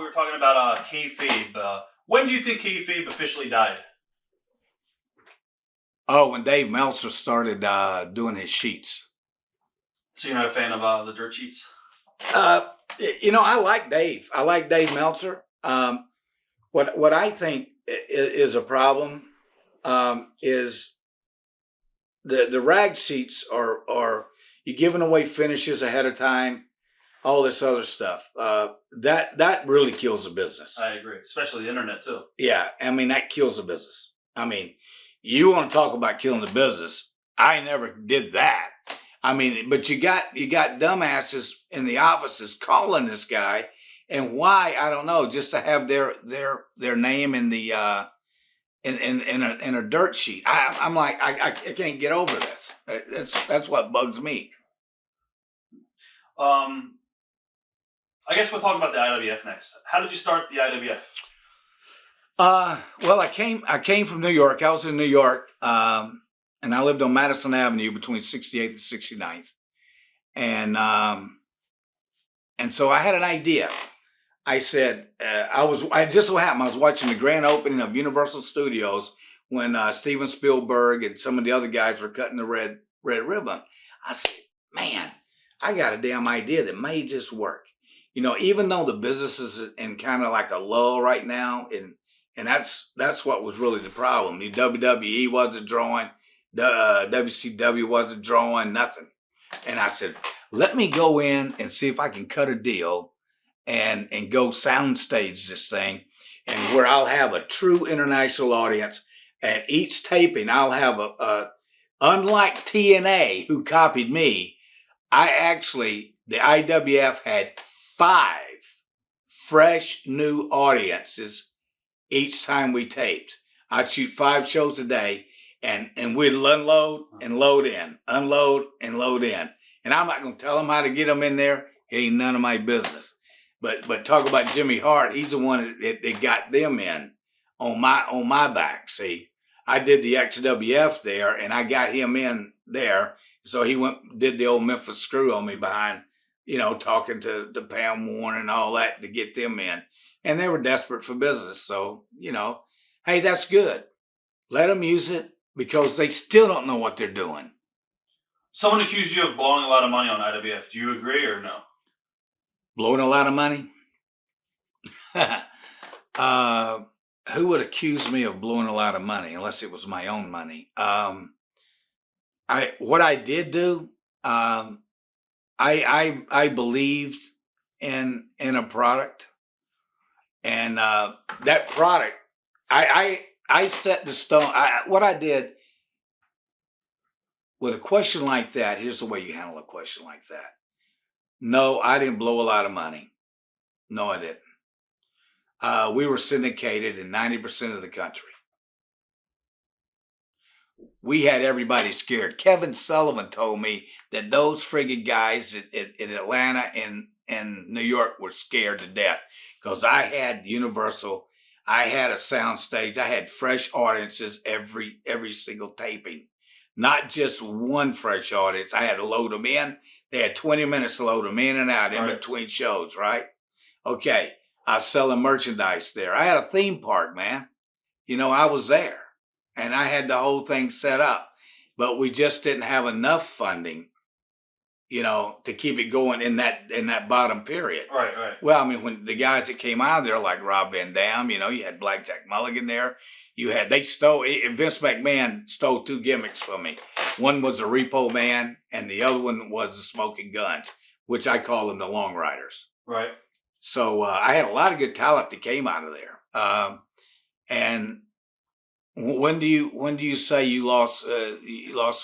we were talking about kayfabe. When do you think kayfabe officially died? Oh, when Dave Meltzer started doing his sheets. So you're not a fan of the dirt sheets? I like Dave. I like Dave Meltzer. What I think is a problem is the rag sheets are you giving away finishes ahead of time, all this other stuff. That really kills the business. I agree, especially the internet too. Yeah, I mean that kills the business. I mean, you want to talk about killing the business? I never did that. I mean, but you got dumbasses in the offices calling this guy, and why I don't know, just to have their name in the in a dirt sheet. I'm like I can't get over this. That's what bugs me. I guess we'll talk about the IWF next. How did you start the IWF? Well, I came from New York. I was in New York, and I lived on Madison Avenue between 68th and 69th, and so I had an idea. I said I just so happened I was watching the grand opening of Universal Studios when Steven Spielberg and some of the other guys were cutting the red ribbon. I said, man, I got a damn idea that may just work. Even though the business is in kind of like a lull right now, and that's what was really the problem. The WWE wasn't drawing, the WCW wasn't drawing, nothing. And I said, let me go in and see if I can cut a deal and go soundstage this thing, and where I'll have a true international audience. At each taping, I'll have unlike TNA, who copied me, the IWF had 5 fresh new audiences each time we taped. I'd shoot 5 shows a day, and we'd unload and load in, unload and load in. And I'm not going to tell them how to get them in there. It ain't none of my business. But talk about Jimmy Hart. He's the one that got them in on my back. See, I did the XWF there, and I got him in there. So he did the old Memphis screw on me behind, talking to Pam Warren and all that to get them in. And they were desperate for business. So, hey, that's good. Let them use it, because they still don't know what they're doing. Someone accused you of blowing a lot of money on IWF. Do you agree or no? Blowing a lot of money? Who would accuse me of blowing a lot of money unless it was my own money? What I did do, I believed in a product, and that product, I set the stone. What I did with a question like that, here's the way you handle a question like that. No, I didn't blow a lot of money. No, I didn't. We were syndicated in 90% of the country. We had everybody scared. Kevin Sullivan told me that those friggin' guys in Atlanta and New York were scared to death, because I had Universal, I had a sound stage, I had fresh audiences every single taping. Not just one fresh audience. I had to load them in. They had 20 minutes to load them in and out in between shows, right? Okay, I was selling merchandise there. I had a theme park, man. I was there, and I had the whole thing set up. But we just didn't have enough funding, to keep it going in that bottom period. Right. Well, I mean, when the guys that came out of there, like Rob Van Dam, you had Blackjack Mulligan there. Vince McMahon stole 2 gimmicks from me. One was a Repo Man, and the other one was the Smoking Guns, which I call them the Long Riders. Right. So I had a lot of good talent that came out of there. And when do you say you lost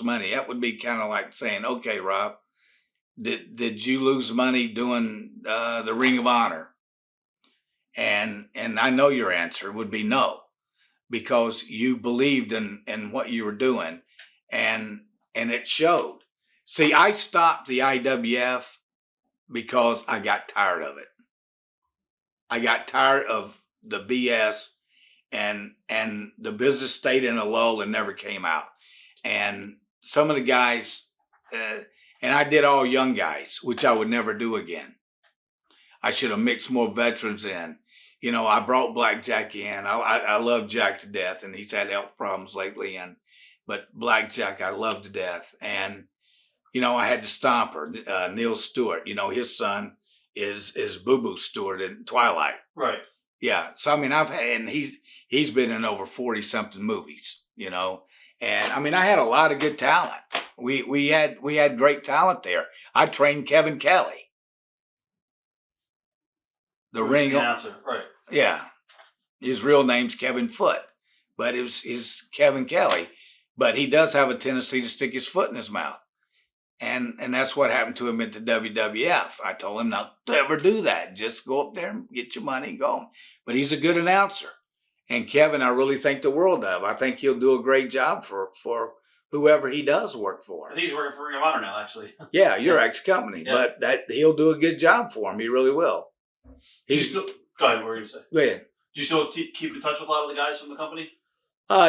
money? That would be kind of like saying, okay, Rob, did you lose money doing the Ring of Honor? And I know your answer would be no, because you believed in what you were doing, and it showed. See, I stopped the IWF because I got tired of it. I got tired of the BS, and the business stayed in a lull and never came out. And some of the guys, and I did all young guys, which I would never do again. I should have mixed more veterans in. I brought Blackjack in. I love Jack to death, and he's had health problems lately. But Blackjack, I love to death. And I had the Stomper, Neil Stewart. His son is Boo Boo Stewart in Twilight. Right. Yeah. So I've had, and he's been in over 40 something movies. And I had a lot of good talent. We had great talent there. I trained Kevin Kelly. The ring announcer, right? Yeah, his real name's Kevin Foote, but it was Kevin Kelly. But he does have a tendency to stick his foot in his mouth, and that's what happened to him at the WWF. I told him not to ever do that. Just go up there and get your money, go home. But he's a good announcer, and Kevin, I really think the world of. I think he'll do a great job for whoever he does work for. I think he's working for Ring of Honor now, actually. Yeah, your ex-company, but he'll do a good job for him. He really will. Go ahead. What were you going to say? Go ahead. Do you still keep in touch with a lot of the guys from the company?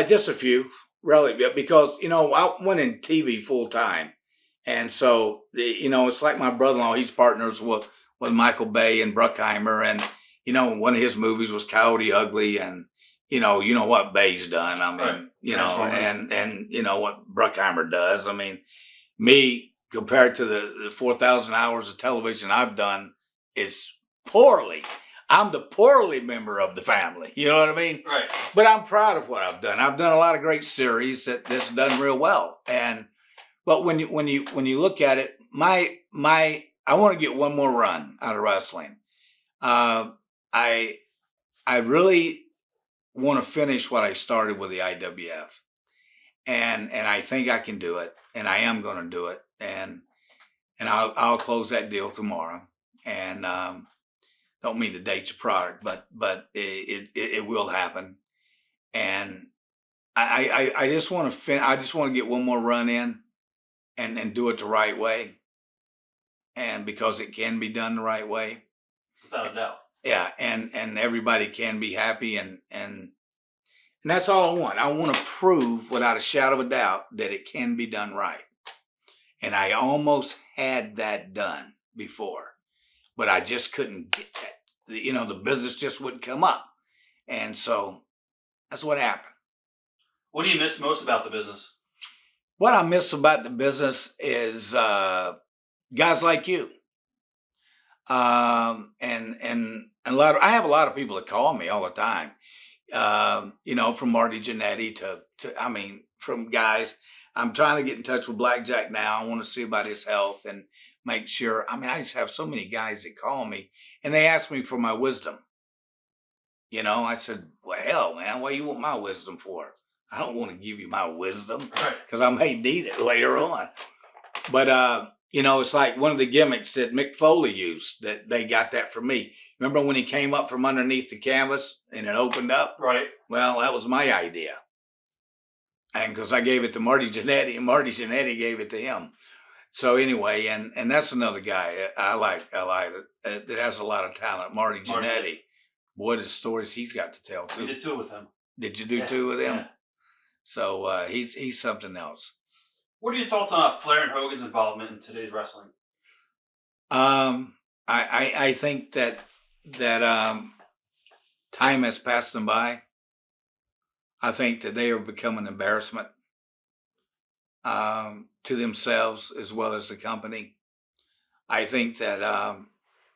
Just a few, really, because I went in TV full time, and so it's like my brother-in-law. He's partners with Michael Bay and Bruckheimer, and one of his movies was Coyote Ugly, and you know what Bay's done. Right. And what Bruckheimer does. Me compared to the 4,000 hours of television I've done is poorly. I'm the poorly member of the family. You know what I mean? Right. But I'm proud of what I've done. I've done a lot of great series that's done real well. But when you look at it, I want to get one more run out of wrestling. I really want to finish what I started with the IWF, and I think I can do it, and I am going to do it, and I'll close that deal tomorrow, and don't mean to date your product, but it will happen, and I just want to I just want to get one more run in, and do it the right way, and because it can be done the right way, without a doubt. Yeah, and everybody can be happy, and that's all I want. I want to prove without a shadow of a doubt that it can be done right, and I almost had that done before. But I just couldn't get that. The business just wouldn't come up. And so that's what happened. What do you miss most about the business? What I miss about the business is guys like you. And I have a lot of people that call me all the time. From Marty Jannetty to from guys. I'm trying to get in touch with Blackjack now. I want to see about his health and make sure. I just have so many guys that call me and they ask me for my wisdom. I said, well, hell, man, what do you want my wisdom for? I don't want to give you my wisdom because I may need it later on. But, it's like one of the gimmicks that Mick Foley used that they got that from me. Remember when he came up from underneath the canvas and it opened up? Right. Well, that was my idea. And because I gave it to Marty Jannetty and Marty Jannetty gave it to him. So anyway, and that's another guy I like it. That has a lot of talent, Marty Jannetty. Boy, the stories he's got to tell too. You did two with him. Did you do two with him? Yeah. So he's something else. What are your thoughts on Flair and Hogan's involvement in today's wrestling? I think that time has passed them by. I think that they have become an embarrassment to themselves as well as the company. I think that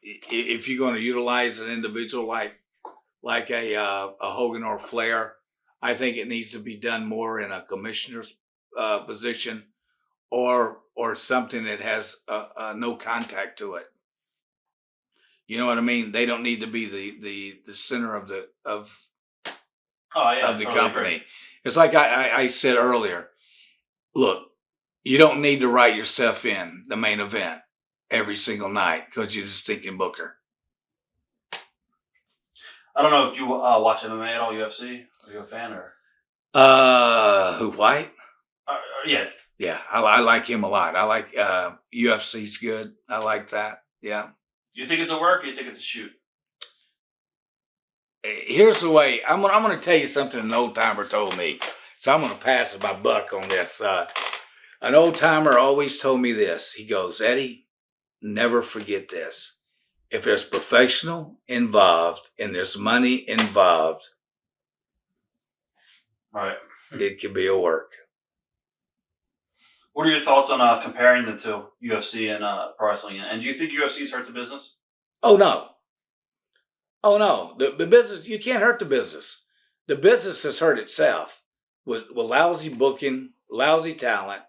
if you're going to utilize an individual like a Hogan or Flair, I think it needs to be done more in a commissioner's position or something that has no contact to it. You know what I mean? They don't need to be the center of the totally company. Agree. It's like I said earlier. Look, you don't need to write yourself in the main event every single night because you're just thinking Booker. I don't know if you watch MMA at all, UFC. Are you a fan or? Who, White? Yeah. Yeah, I like him a lot. I like UFC's good. I like that. Yeah. Do you think it's a work or do you think it's a shoot? Here's the way. I'm going to tell you something an old timer told me. So I'm going to pass my buck on this. An old timer always told me this. He goes, Eddie, never forget this. if there's professional involved and there's money involved, Right. it can be a work. What are your thoughts on comparing the two, UFC and pro wrestling? And do you think UFC's hurt the business? Oh no. Oh no. The business, you can't hurt the business. The business has hurt itself with lousy booking, lousy talent.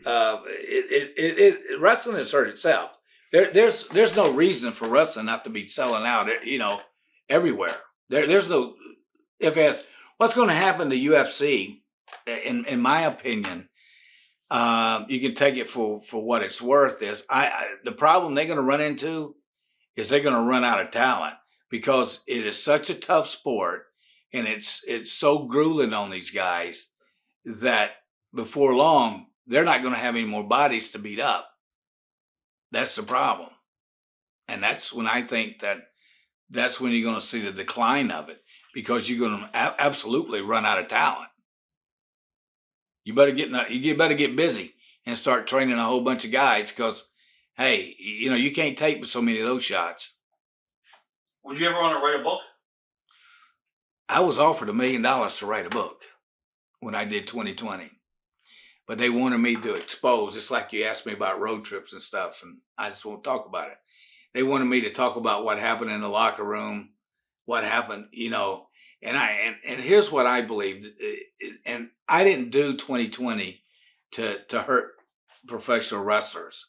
Wrestling has hurt itself. There's no reason for wrestling not to be selling out, everywhere. There's no if as what's going to happen to UFC, in my opinion. You can take it for what it's worth. Is the problem they're going to run into is they're going to run out of talent because it is such a tough sport and it's so grueling on these guys that before long they're not going to have any more bodies to beat up. That's the problem, and that's when I think that's when you're going to see the decline of it because you're going to absolutely run out of talent. You better get busy and start training a whole bunch of guys because, hey, you can't take so many of those shots. Would you ever want to write a book? I was offered $1 million to write a book when I did 2020, but they wanted me to expose. It's like you asked me about road trips and stuff, and I just won't talk about it. They wanted me to talk about what happened in the locker room, what happened, And here's what I believed, and I didn't do 2020 to hurt professional wrestlers.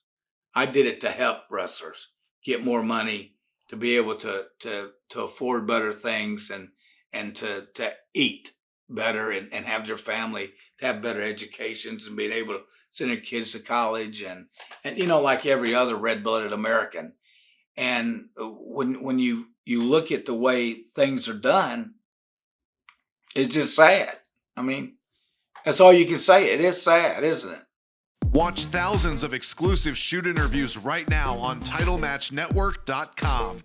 I did it to help wrestlers get more money, to be able to afford better things and to eat better and have their family to have better educations and being able to send their kids to college and like every other red-blooded American. And when you look at the way things are done, it's just sad. I mean, that's all you can say. It is sad, isn't it? Watch thousands of exclusive shoot interviews right now on TitleMatchNetwork.com.